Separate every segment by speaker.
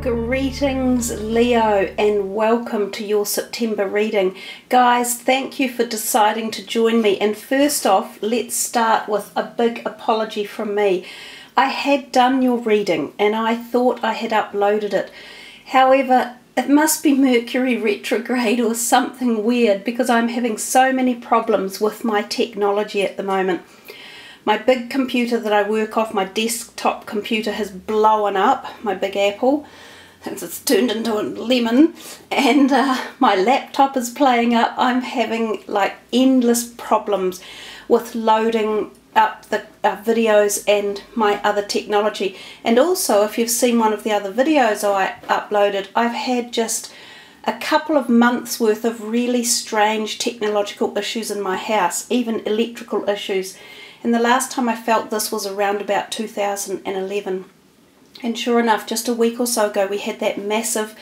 Speaker 1: Greetings Leo, and welcome to your September reading. Guys, thank you for deciding to join me, and first off, let's start with a big apology from me. I had done your reading and I thought I had uploaded it. However, it must be Mercury retrograde or something weird, because I'm having so many problems with my technology at the moment. My big computer that I work off, my desktop computer, has blown up, my big Apple, since it's turned into a lemon, and my laptop is playing up. I'm having like endless problems with loading up the videos and my other technology. And also, if you've seen one of the other videos I uploaded, I've had just a couple of months worth of really strange technological issues in my house, even electrical issues. And the last time I felt this was around about 2011. And sure enough, just a week or so ago, we had that massive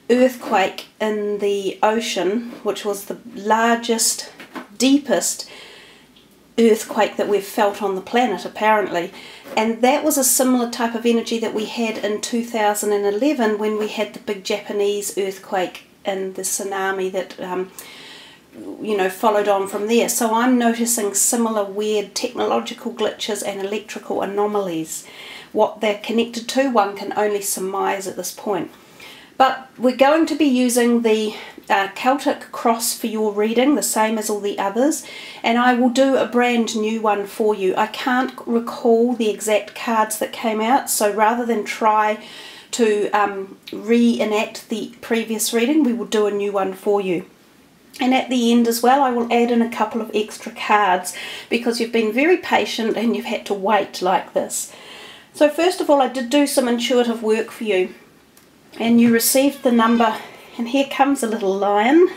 Speaker 1: earthquake in the ocean, which was the largest, deepest earthquake that we've felt on the planet, apparently. And that was a similar type of energy that we had in 2011 when we had the big Japanese earthquake and the tsunami that followed on from there. So I'm noticing similar weird technological glitches and electrical anomalies. What they're connected to, one can only surmise at this point. But we're going to be using the Celtic cross for your reading, the same as all the others, and I will do a brand new one for you. I can't recall the exact cards that came out, so rather than try to reenact the previous reading, we will do a new one for you. And at the end as well, I will add in a couple of extra cards, because you've been very patient and you've had to wait like this. So first of all, I did do some intuitive work for you, and you received the number, and here comes a little lion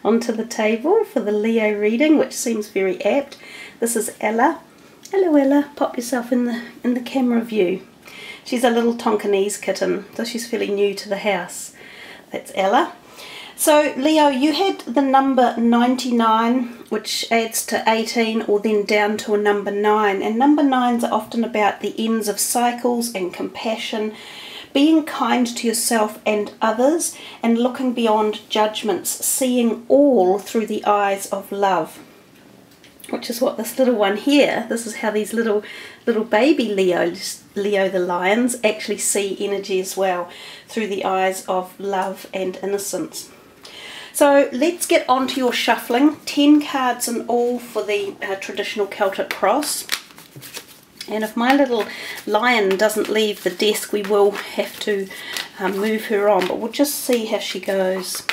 Speaker 1: onto the table for the Leo reading, which seems very apt. This is Ella. Hello Ella, pop yourself in the camera view. She's a little Tonkinese kitten, so she's fairly new to the house. That's Ella. So Leo, you had the number 99, which adds to 18, or then down to a number 9. And number 9s are often about the ends of cycles and compassion, being kind to yourself and others, and looking beyond judgments, seeing all through the eyes of love. Which is what this little one here, this is how these little baby Leo the lions actually see energy as well, through the eyes of love and innocence. So let's get on to your shuffling. 10 cards in all for the traditional Celtic cross. And if my little lion doesn't leave the desk, we will have to move her on, but we'll just see how she goes.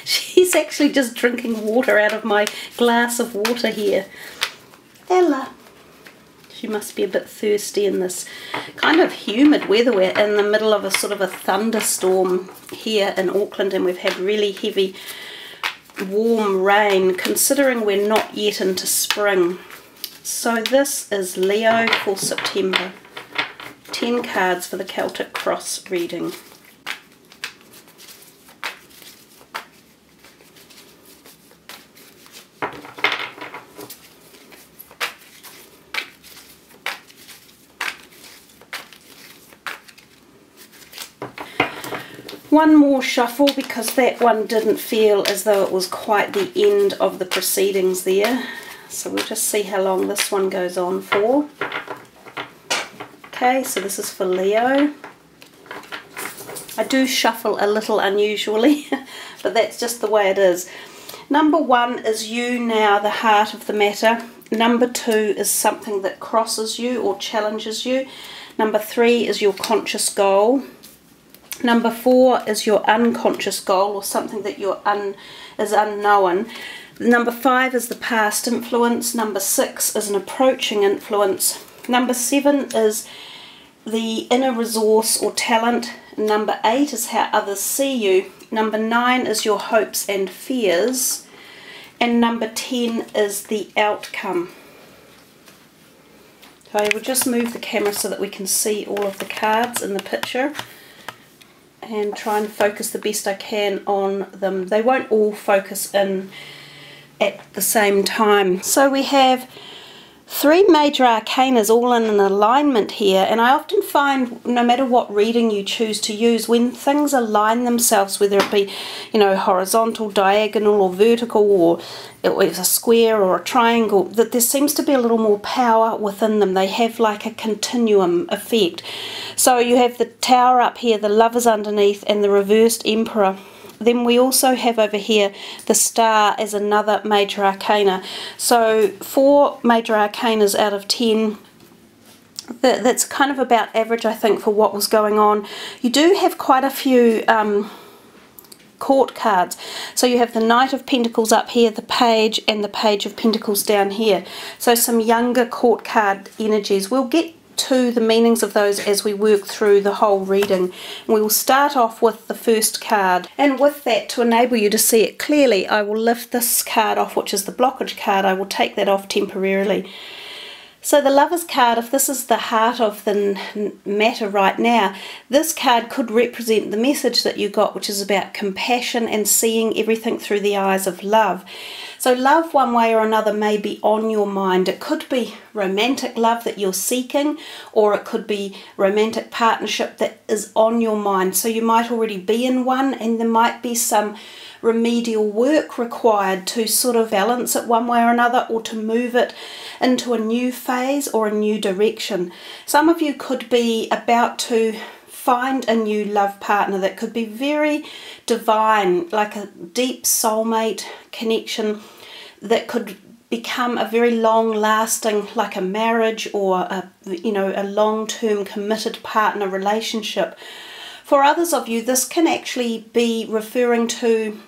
Speaker 1: She's actually just drinking water out of my glass of water here. Ella. She must be a bit thirsty in this kind of humid weather. We're in the middle of a sort of a thunderstorm here in Auckland, and we've had really heavy warm rain, considering we're not yet into spring. So this is Leo for September. 10 cards for the Celtic cross reading. One more shuffle, because that one didn't feel as though it was quite the end of the proceedings there. So we'll just see how long this one goes on for. Okay, so this is for Leo. I do shuffle a little unusually, but that's just the way it is. Number 1 is you now, the heart of the matter. Number 2 is something that crosses you or challenges you. Number 3 is your conscious goal. Number 4 is your unconscious goal, or something that is unknown. Number 5 is the past influence. Number 6 is an approaching influence. Number 7 is the inner resource or talent. Number 8 is how others see you. Number 9 is your hopes and fears. And number 10 is the outcome. So I will just move the camera so that we can see all of the cards in the picture, and try and focus the best I can on them. They won't all focus in at the same time. So we have Three major arcanas all in an alignment here, and I often find no matter what reading you choose to use, when things align themselves, whether it be, you know, horizontal, diagonal or vertical, or it's a square or a triangle, that there seems to be a little more power within them. They have like a continuum effect. So you have the Tower up here, the Lovers underneath, and the reversed Emperor. Then we also have over here the Star as another major arcana. So 4 major arcanas out of 10. That's kind of about average, I think, for what was going on. You do have quite a few court cards. So you have the Knight of Pentacles up here, the Page, and the Page of Pentacles down here. So some younger court card energies. We'll get to the meanings of those as we work through the whole reading. We will start off with the first card, and with that, to enable you to see it clearly, I will lift this card off, which is the blockage card. I will take that off temporarily. So the Lovers card, if this is the heart of the matter right now, this card could represent the message that you got, which is about compassion and seeing everything through the eyes of love. So love, one way or another, may be on your mind. It could be romantic love that you're seeking, or it could be romantic partnership that is on your mind. So you might already be in one, and there might be some remedial work required to sort of balance it one way or another, or to move it into a new phase or a new direction. Some of you could be about to find a new love partner that could be very divine, like a deep soulmate connection that could become a very long-lasting, like a marriage or a long-term committed partner relationship. For others of you, this can actually be referring to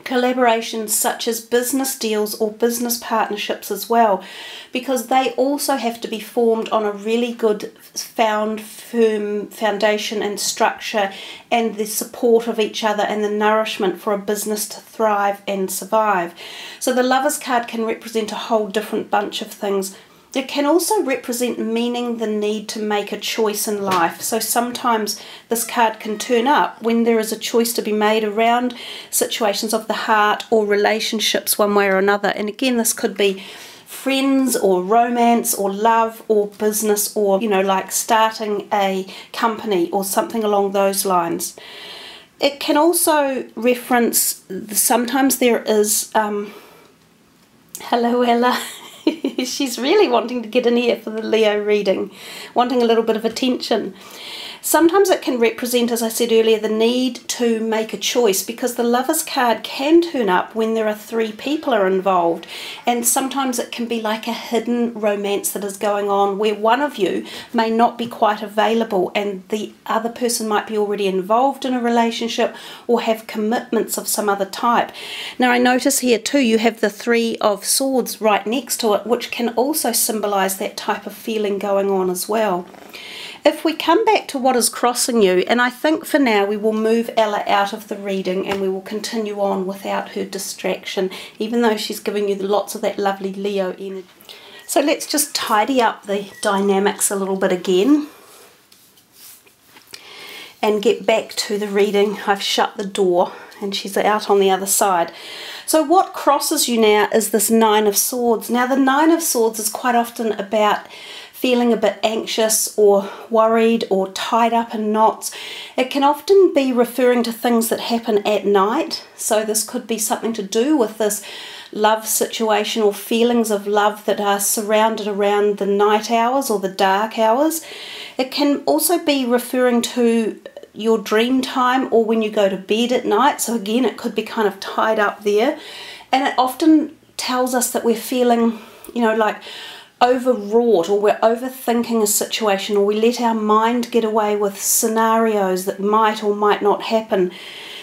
Speaker 1: collaborations such as business deals or business partnerships as well, because they also have to be formed on a really good firm foundation and structure, and the support of each other and the nourishment for a business to thrive and survive. So the Lovers card can represent a whole different bunch of things. It can also represent meaning the need to make a choice in life. So sometimes this card can turn up when there is a choice to be made around situations of the heart or relationships one way or another. And again, this could be friends or romance or love or business, or, you know, like starting a company or something along those lines. It can also reference, sometimes there is, hello Ella. She's really wanting to get in here for the Leo reading, wanting a little bit of attention. Sometimes it can represent, as I said earlier, the need to make a choice, because the Lovers card can turn up when there are 3 people are involved, and sometimes it can be like a hidden romance that is going on where one of you may not be quite available and the other person might be already involved in a relationship or have commitments of some other type. Now I notice here too you have the 3 of Swords right next to it, which can also symbolize that type of feeling going on as well. If we come back to what is crossing you, and I think for now we will move Ella out of the reading and we will continue on without her distraction, even though she's giving you lots of that lovely Leo energy. So let's just tidy up the dynamics a little bit again and get back to the reading. I've shut the door and she's out on the other side. So what crosses you now is this 9 of Swords. Now the 9 of Swords is quite often about feeling a bit anxious or worried or tied up in knots. It can often be referring to things that happen at night. So this could be something to do with this love situation or feelings of love that are surrounded around the night hours or the dark hours. It can also be referring to your dream time or when you go to bed at night. So again, it could be kind of tied up there. And it often tells us that we're feeling, you know, like overwrought, or we're overthinking a situation, or we let our mind get away with scenarios that might or might not happen.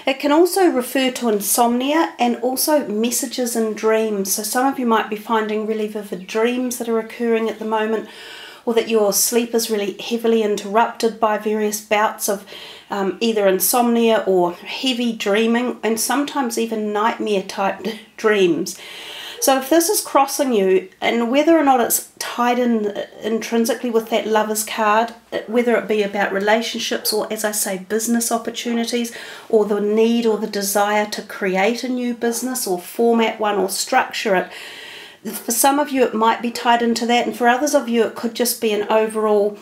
Speaker 1: It can also refer to insomnia and also messages in dreams. So some of you might be finding really vivid dreams that are occurring at the moment, or that your sleep is really heavily interrupted by various bouts of either insomnia or heavy dreaming, and sometimes even nightmare type dreams. So if this is crossing you, and whether or not it's tied in intrinsically with that Lovers card, whether it be about relationships or, as I say, business opportunities, or the need or the desire to create a new business or format one or structure it, For some of you it might be tied into that, and for others of you it could just be an overall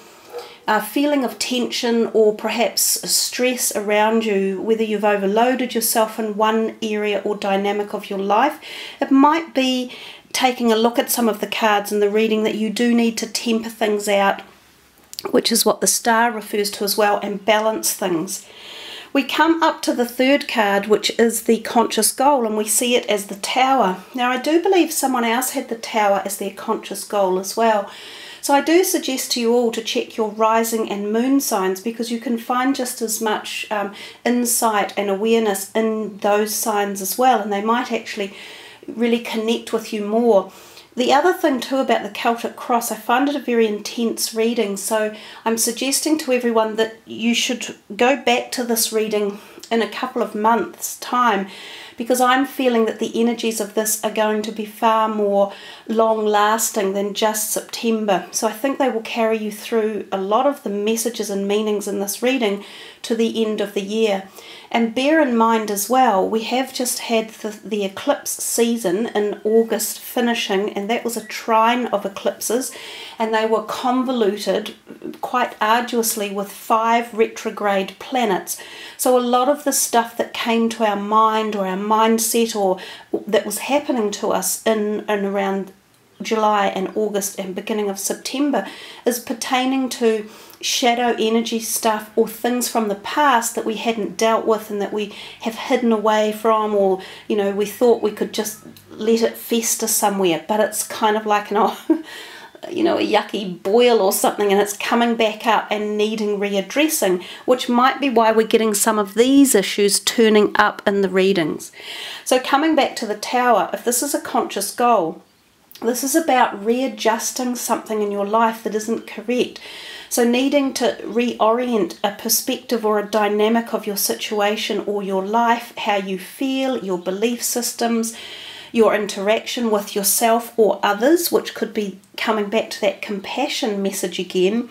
Speaker 1: feeling of tension or perhaps stress around you, whether you've overloaded yourself in one area or dynamic of your life. It might be taking a look at some of the cards in the reading that you do need to temper things out, which is what the star refers to as well, and balance things. We come up to the third card, which is the conscious goal, and we see it as the Tower. Now, I do believe someone else had the Tower as their conscious goal as well. So I do suggest to you all to check your rising and moon signs, because you can find just as much insight and awareness in those signs as well, and they might actually really connect with you more. The other thing too about the Celtic cross, I find it a very intense reading, so I'm suggesting to everyone that you should go back to this reading in a couple of months' time, because I'm feeling that the energies of this are going to be far more long-lasting than just September. So I think they will carry you through a lot of the messages and meanings in this reading to the end of the year. And bear in mind as well, we have just had the eclipse season in August finishing, and that was a trine of eclipses, and they were convoluted quite arduously with 5 retrograde planets. So a lot of the stuff that came to our mind or our mindset or that was happening to us in and around July and August and beginning of September is pertaining to shadow energy stuff or things from the past that we hadn't dealt with and that we have hidden away from, or we thought we could just let it fester somewhere, but it's kind of like a yucky boil or something, and it's coming back up and needing readdressing, which might be why we're getting some of these issues turning up in the readings. So coming back to the Tower, if this is a conscious goal, this is about readjusting something in your life that isn't correct. So needing to reorient a perspective or a dynamic of your situation or your life, how you feel, your belief systems, your interaction with yourself or others, which could be coming back to that compassion message again.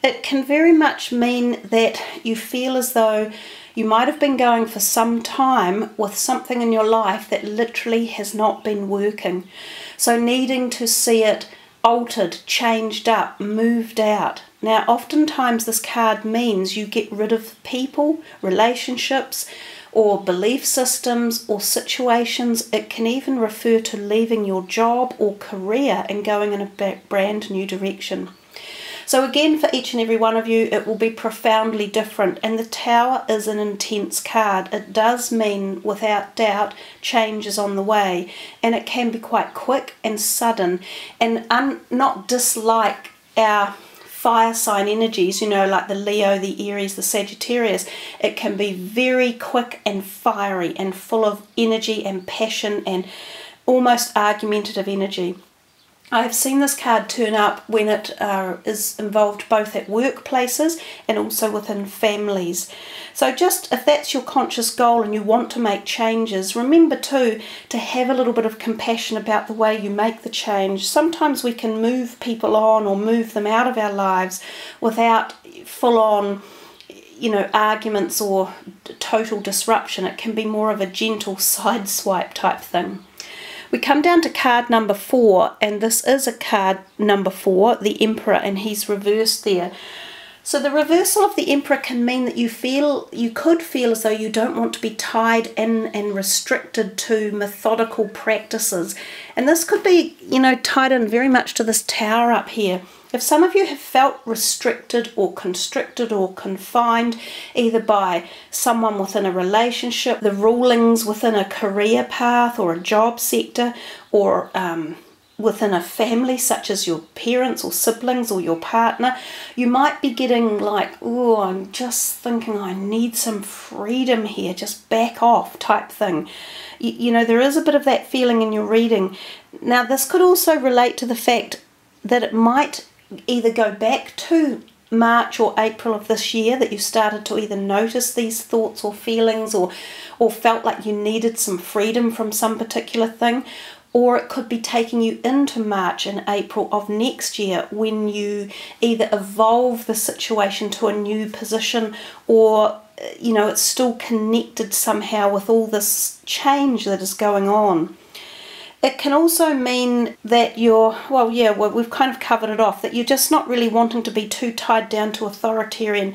Speaker 1: It can very much mean that you feel as though you might have been going for some time with something in your life that literally has not been working. So needing to see it altered, changed up, moved out. Now, oftentimes this card means you get rid of people, relationships, or belief systems or situations. It can even refer to leaving your job or career and going in a brand new direction. So again, for each and every one of you, it will be profoundly different. And the Tower is an intense card. It does mean, without doubt, change is on the way. And it can be quite quick and sudden, and not dislike our fire sign energies, like the Leo, the Aries, the Sagittarius. It can be very quick and fiery and full of energy and passion and almost argumentative energy. I have seen this card turn up when it is involved both at workplaces and also within families. So just if that's your conscious goal and you want to make changes, remember too to have a little bit of compassion about the way you make the change. Sometimes we can move people on or move them out of our lives without full-on arguments or total disruption. It can be more of a gentle sideswipe type thing. We come down to card number 4, and this is a card number 4, the Emperor, and he's reversed there. So the reversal of the Emperor can mean that you could feel as though you don't want to be tied in and restricted to methodical practices. And this could be, tied in very much to this Tower up here. If some of you have felt restricted or constricted or confined either by someone within a relationship, the rulings within a career path or a job sector, or within a family such as your parents or siblings or your partner, you might be getting like, oh, I'm just thinking I need some freedom here, just back off type thing. There is a bit of that feeling in your reading. Now, this could also relate to the fact that it might either go back to March or April of this year that you started to either notice these thoughts or feelings or felt like you needed some freedom from some particular thing, or it could be taking you into March and April of next year when you either evolve the situation to a new position or it's still connected somehow with all this change that is going on. It can also mean that we've kind of covered it off, that you're just not really wanting to be too tied down to authoritarian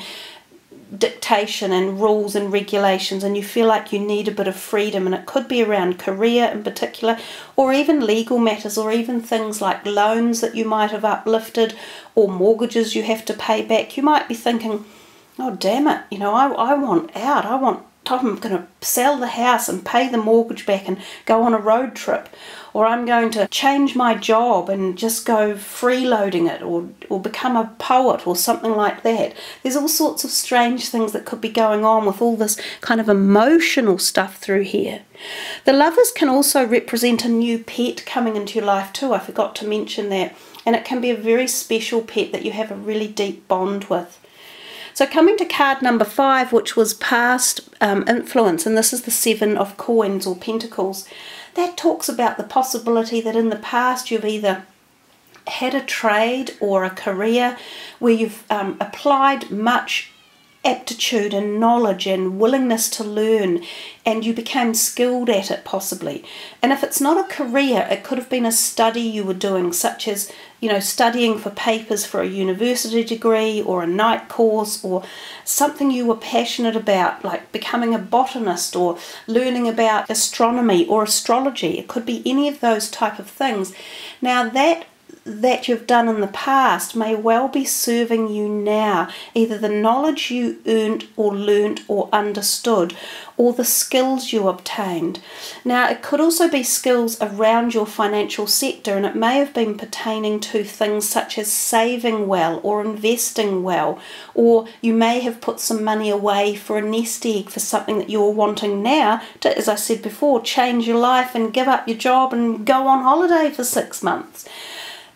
Speaker 1: dictation and rules and regulations, and you feel like you need a bit of freedom. And it could be around career in particular, or even legal matters, or even things like loans that you might have uplifted or mortgages you have to pay back. You might be thinking, oh damn it, I want out. I'm going to sell the house and pay the mortgage back and go on a road trip, or I'm going to change my job and just go freeloading it, or become a poet or something like that. There's all sorts of strange things that could be going on with all this kind of emotional stuff through here. The Lovers can also represent a new pet coming into your life too. I forgot to mention that. And it can be a very special pet that you have a really deep bond with. So coming to card number 5, which was past influence, and this is the 7 of coins or pentacles, that talks about the possibility that in the past you've either had a trade or a career where you've applied much aptitude and knowledge and willingness to learn, and you became skilled at it possibly. And if it's not a career, it could have been a study you were doing, such as studying for papers for a university degree or a night course, or something you were passionate about, like becoming a botanist or learning about astronomy or astrology. It could be any of those type of things. Now that you've done in the past may well be serving you now, either the knowledge you earned or learnt or understood, or the skills you obtained. Now it could also be skills around your financial sector, and it may have been pertaining to things such as saving well or investing well, or you may have put some money away for a nest egg for something that you're wanting now to, as I said before, change your life and give up your job and go on holiday for 6 months.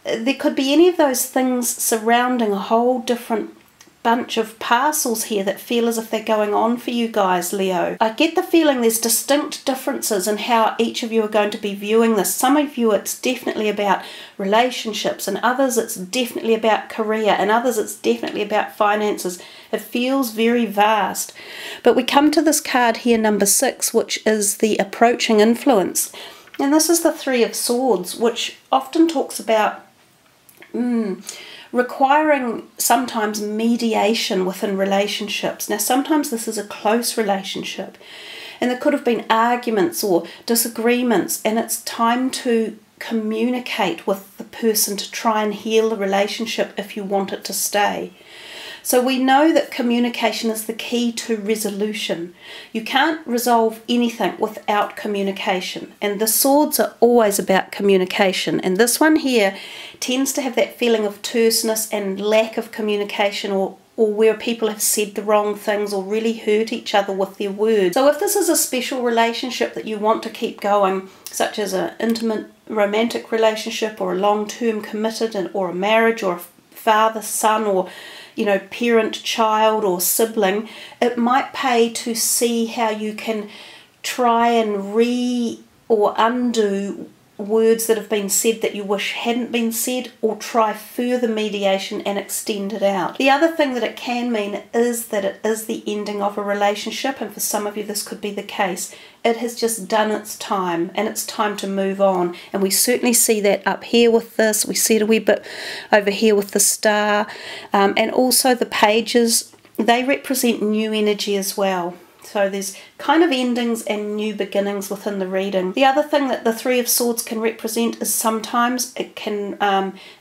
Speaker 1: There could be any of those things surrounding a whole different bunch of parcels here that feel as if they're going on for you guys, Leo. I get the feeling there's distinct differences in how each of you are going to be viewing this. Some of you it's definitely about relationships, and others it's definitely about career, and others it's definitely about finances. It feels very vast. But we come to this card here, number 6, which is the approaching influence. And this is the 3 of Swords, which often talks about requiring sometimes mediation within relationships. Now sometimes this is a close relationship, and there could have been arguments or disagreements, and it's time to communicate with the person to try and heal the relationship if you want it to stay. So we know that communication is the key to resolution. You can't resolve anything without communication, and the swords are always about communication. And this one here tends to have that feeling of terseness and lack of communication, or where people have said the wrong things or really hurt each other with their words. So if this is a special relationship that you want to keep going, such as an intimate romantic relationship, or a long-term committed, or a marriage, or a father-son, or parent-child or sibling, it might pay to see how you can try and or undo words that have been said that you wish hadn't been said, or try further mediation and extend it out. The other thing that it can mean is that it is the ending of a relationship, and for some of you this could be the case. It has just done its time, and it's time to move on. And we certainly see that up here with this. We see it a wee bit over here with the star, and also the pages. They represent new energy as well. So there's kind of endings and new beginnings within the reading. The other thing that the 3 of Swords can represent is sometimes it can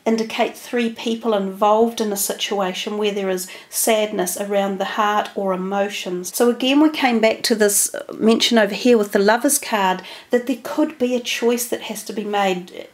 Speaker 1: indicate 3 people involved in a situation where there is sadness around the heart or emotions. So again, we came back to this mention over here with the Lovers card, that there could be a choice that has to be made.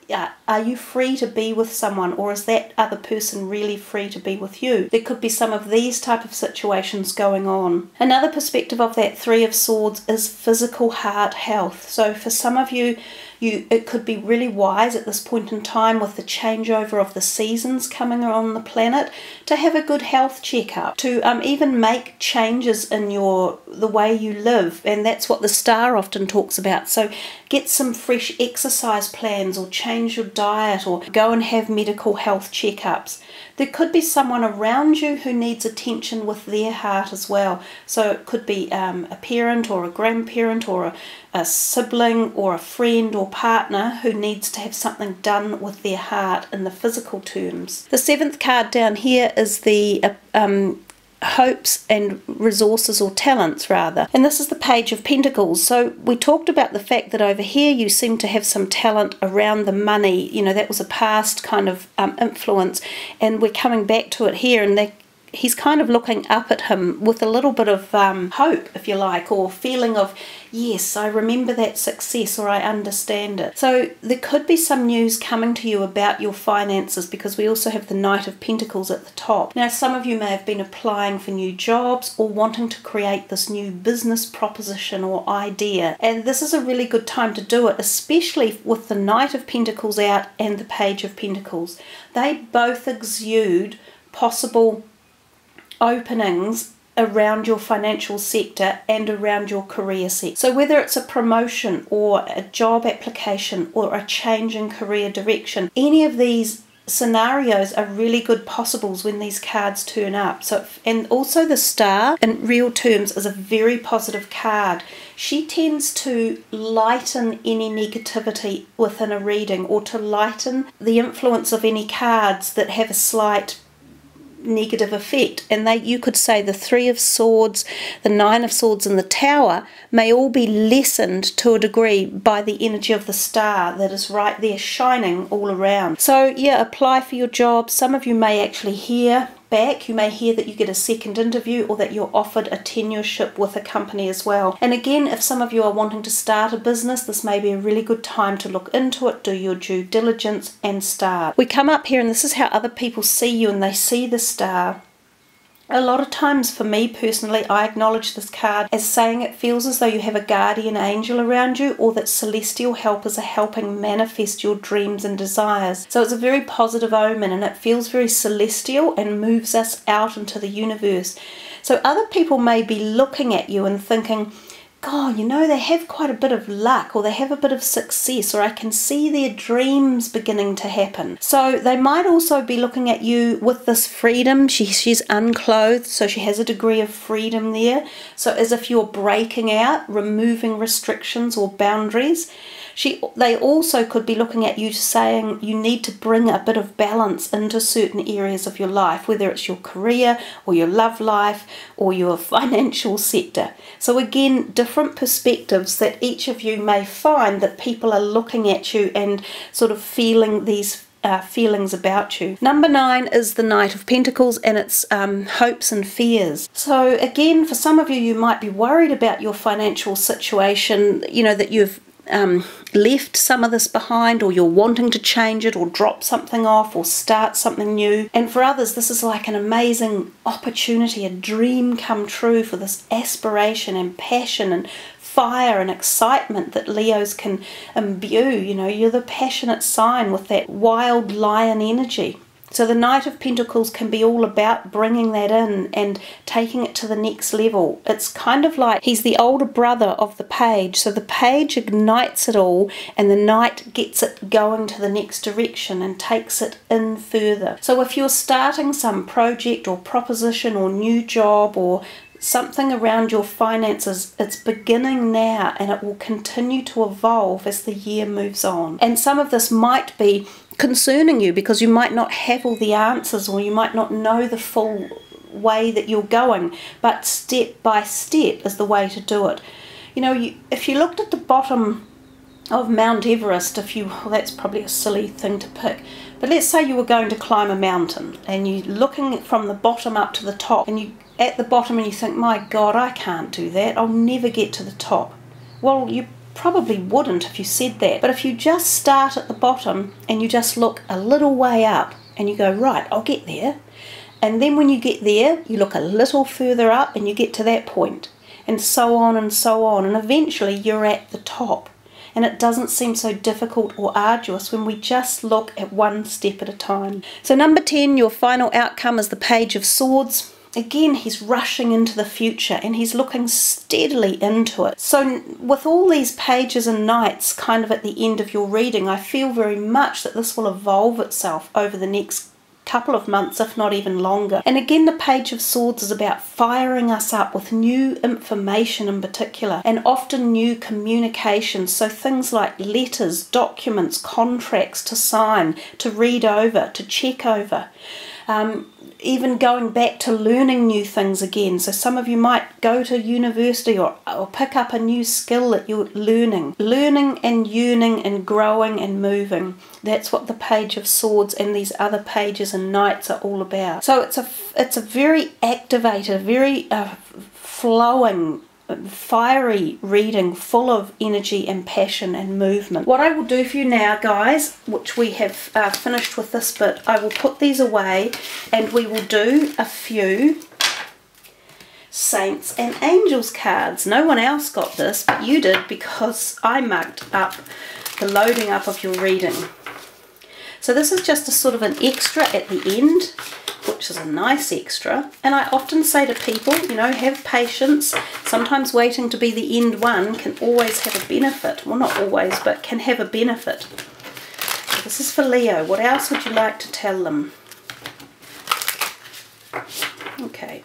Speaker 1: Are you free to be with someone, or is that other person really free to be with you? There could be some of these type of situations going on. Another perspective of that 3 of Swords is physical heart health. So for some of you, it could be really wise at this point in time, with the changeover of the seasons coming on the planet, to have a good health checkup, to even make changes in the way you live, and that's what the star often talks about. So get some fresh exercise plans, or change your diet, or go and have medical health checkups. There could be someone around you who needs attention with their heart as well. So it could be a parent or a grandparent, or a sibling or a friend or partner who needs to have something done with their heart in the physical terms. The 7th card down here is the hopes and resources, or talents rather, and this is the Page of Pentacles. So we talked about the fact that over here you seem to have some talent around the money, you know, that was a past kind of influence, and we're coming back to it here, and he's kind of looking up at him with a little bit of hope, if you like, or feeling of, yes, I remember that success, or I understand it. So there could be some news coming to you about your finances, because we also have the Knight of Pentacles at the top. Now, some of you may have been applying for new jobs or wanting to create this new business proposition or idea, and this is a really good time to do it, especially with the Knight of Pentacles out and the Page of Pentacles. They both exude possible openings around your financial sector and around your career sector. So whether it's a promotion or a job application or a change in career direction, any of these scenarios are really good possibles when these cards turn up. So, and also the Star in real terms is a very positive card. She tends to lighten any negativity within a reading, or to lighten the influence of any cards that have a slight negative effect. And you could say the 3 of Swords, the 9 of Swords, and the Tower may all be lessened to a degree by the energy of the Star that is right there shining all around. So yeah, apply for your job. Some of you may actually hear back. You may hear that you get a second interview, or that you're offered a tenureship with a company as well. And again, if some of you are wanting to start a business, this may be a really good time to look into it, do your due diligence and start. We come up here, and this is how other people see you, and they see the Star. A lot of times, for me personally, I acknowledge this card as saying it feels as though you have a guardian angel around you, or that celestial helpers are helping manifest your dreams and desires. So it's a very positive omen, and it feels very celestial and moves us out into the universe. So other people may be looking at you and thinking, God, you know, they have quite a bit of luck, or they have a bit of success, or I can see their dreams beginning to happen. So they might also be looking at you with this freedom. She's unclothed, so she has a degree of freedom there. So as if you're breaking out, removing restrictions or boundaries. They also could be looking at you saying you need to bring a bit of balance into certain areas of your life, whether it's your career or your love life or your financial sector. So again, different perspectives that each of you may find that people are looking at you and sort of feeling these feelings about you. Number 9 is the Knight of Pentacles, and it's hopes and fears. So again, for some of you, you might be worried about your financial situation, you know, that you've left some of this behind, or you're wanting to change it, or drop something off, or start something new. And for others, this is like an amazing opportunity, a dream come true for this aspiration and passion and fire and excitement that Leos can imbue. You know, you're the passionate sign with that wild lion energy. So the Knight of Pentacles can be all about bringing that in and taking it to the next level. It's kind of like he's the older brother of the Page. So the Page ignites it all, and the Knight gets it going to the next direction and takes it in further. So if you're starting some project or proposition or new job or something around your finances, it's beginning now, and it will continue to evolve as the year moves on. And some of this might be concerning you, because you might not have all the answers, or you might not know the full way that you're going, but step by step is the way to do it. You know, if you looked at the bottom of Mount Everest, well, that's probably a silly thing to pick, but let's say you were going to climb a mountain, and you're looking from the bottom up to the top, and you at the bottom and you think, my God, I can't do that, I'll never get to the top. Well, you probably wouldn't if you said that. But if you just start at the bottom and you just look a little way up and you go, right, I'll get there. And then when you get there, you look a little further up and you get to that point, and so on and so on. And eventually you're at the top. And it doesn't seem so difficult or arduous when we just look at one step at a time. So number 10, your final outcome is the Page of Swords. Again, he's rushing into the future, and he's looking steadily into it. So with all these pages and knights kind of at the end of your reading, I feel very much that this will evolve itself over the next couple of months, if not even longer. And again, the Page of Swords is about firing us up with new information in particular, and often new communications. So things like letters, documents, contracts to sign, to read over, to check over. Even going back to learning new things again. So some of you might go to university or pick up a new skill that you're learning. Learning and yearning and growing and moving. That's what the Page of Swords and these other pages and knights are all about. So it's a very activated, very flowing, fiery reading, full of energy and passion and movement. What I will do for you now, guys, which we have finished with this bit, I will put these away and we will do a few Saints and Angels cards. No one else got this, but you did, because I mugged up the loading up of your reading. So this is just a sort of an extra at the end, which is a nice extra. And I often say to people, you know, have patience. Sometimes waiting to be the end one can always have a benefit. Well, not always, but can have a benefit. So this is for Leo. What else would you like to tell them? Okay.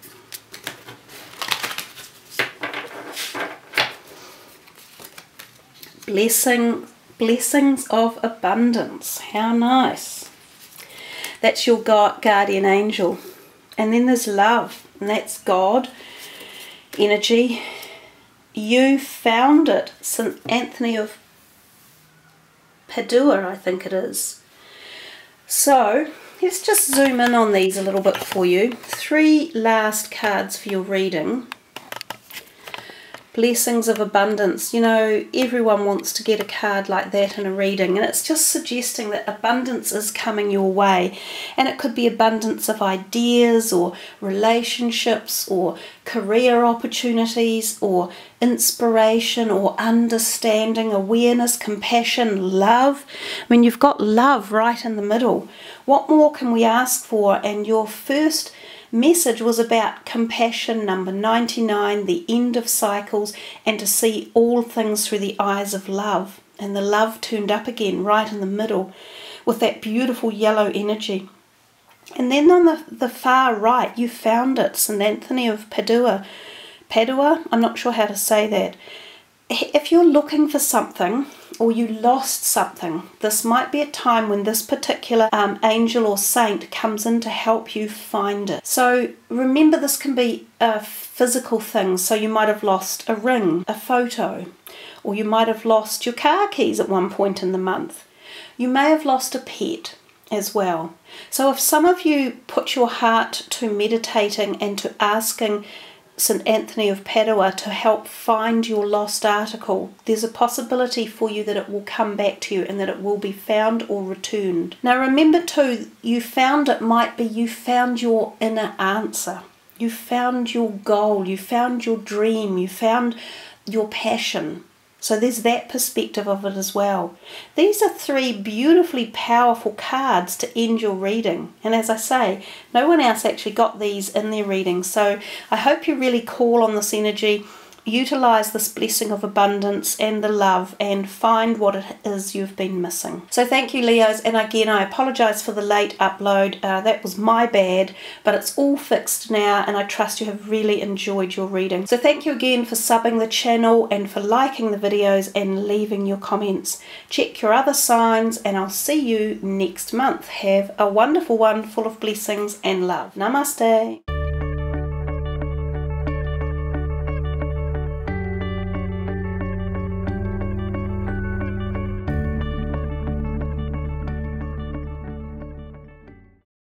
Speaker 1: Blessings of abundance. How nice. That's your guardian angel. And then there's love, and that's God, energy. You found it, St. Anthony of Padua, I think it is. So let's just zoom in on these a little bit for you. 3 last cards for your reading. Blessings of abundance. You know, everyone wants to get a card like that in a reading, and it's just suggesting that abundance is coming your way. And it could be abundance of ideas or relationships or career opportunities or inspiration or understanding, awareness, compassion, love. I mean, you've got love right in the middle. What more can we ask for? And your first message was about compassion, number 99, the end of cycles, and to see all things through the eyes of love. And the love turned up again right in the middle with that beautiful yellow energy. And then on the far right, you found it, St. Anthony of Padua. Padua? I'm not sure how to say that. If you're looking for something or you lost something, this might be a time when this particular angel or saint comes in to help you find it. So remember, this can be a physical thing. So you might have lost a ring, a photo, or you might have lost your car keys at one point in the month. You may have lost a pet as well. So if some of you put your heart to meditating and to asking St. Anthony of Padua to help find your lost article, there's a possibility for you that it will come back to you and that it will be found or returned. Now remember too, you found it might be you found your inner answer. You found your goal, you found your dream, you found your passion. So there's that perspective of it as well. These are 3 beautifully powerful cards to end your reading. And as I say, no one else actually got these in their reading. So I hope you really call on this energy, utilize this blessing of abundance and the love, and find what it is you've been missing. So thank you, Leos, and again I apologize for the late upload. That was my bad, but it's all fixed now, and I trust you have really enjoyed your reading. So thank you again for subbing the channel and for liking the videos and leaving your comments. Check your other signs, and I'll see you next month. Have a wonderful one full of blessings and love. Namaste.